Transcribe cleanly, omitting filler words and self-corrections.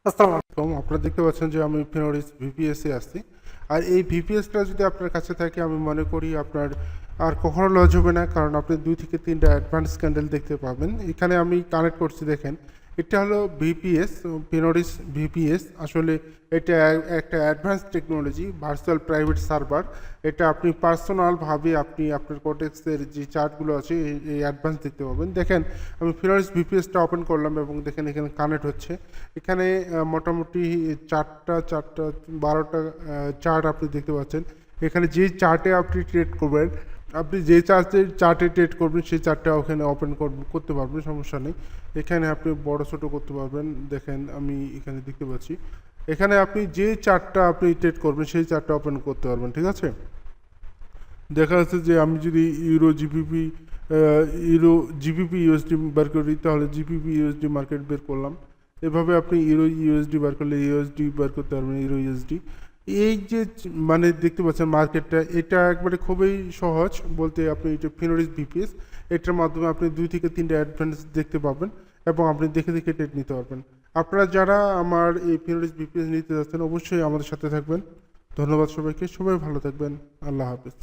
আসসালামু আলাইকুম। আপনারা দেখতে পাচ্ছেন যে আমি ফিনোরিস ভিপিএসে আছি। আর এই ভিপিএসটা যদি আপনার কাছে থাকে আমি মনে করি আপনার আর কখনো লস হবে না, কারণ আপনি 2 থেকে 3টা অ্যাডভান্স ক্যান্ডেল দেখতে পাবেন। এখানে আমি কানেক্ট করছি, দেখেন এটা হলো ভিপিএস, ফিনোরিস ভিপিএস। আসলে এটা একটা advance technology, virtual private server. এটা আপনি পার্সোনালভাবে আপনি আপনার কোটেক্সের যে চার্টগুলো আছে এই অ্যাডভান্স দেখতে পাবেন। দেখেন আমি ফিনোরিস ভিপিএসটা ওপেন করলাম এবং দেখেন এখানে কানেক্ট হচ্ছে। এখানে মোটামুটি চারটা 12টা চার্ট আপনি দেখতে পাচ্ছেন। এখানে যে চার্টে আপনি ট্রেড করবেন, আপনি যে চার্টে ট্রেড করবেন সেই চার্টটা ওখানে ওপেন করতে পারবেন, সমস্যা নেই। এখানে আপনি বড় ছোট করতে পারবেন। দেখেন আমি এখানে দেখতে পাচ্ছি, এখানে আপনি যে চার্টটা আপনি ট্রেড করবেন সেই চার্টটা ওপেন করতে পারবেন, ঠিক আছে। দেখা যাচ্ছে যে আমি যদি ইউরো জিবিপি ইউএসডি বের করি, তাহলে জিবিপি ইউএসডি মার্কেট বের করলাম। এভাবে আপনি ইউরো ইউএসডি বের করলে ইউএসডি বের করতে পারবেন, ইউরো ইউএসডি। এই যে মানে দেখতে পাচ্ছেন মার্কেটটা, এটা একবারে খুবই সহজ বলতে। আপনি এটা ফিনোরিস ভিপিএস, এটার মাধ্যমে আপনি 2 থেকে 3টা অ্যাডভান্স দেখতে পাবেন এবং আপনি দেখে দেখে ট্রেড নিতে পারবেন। আপনারা যারা আমার এই ফিনোরিস ভিপিএস নিতে যাচ্ছেন অবশ্যই আমাদের সাথে থাকবেন। ধন্যবাদ সবাইকে, সবাই ভালো থাকবেন। আল্লাহ হাফেজ।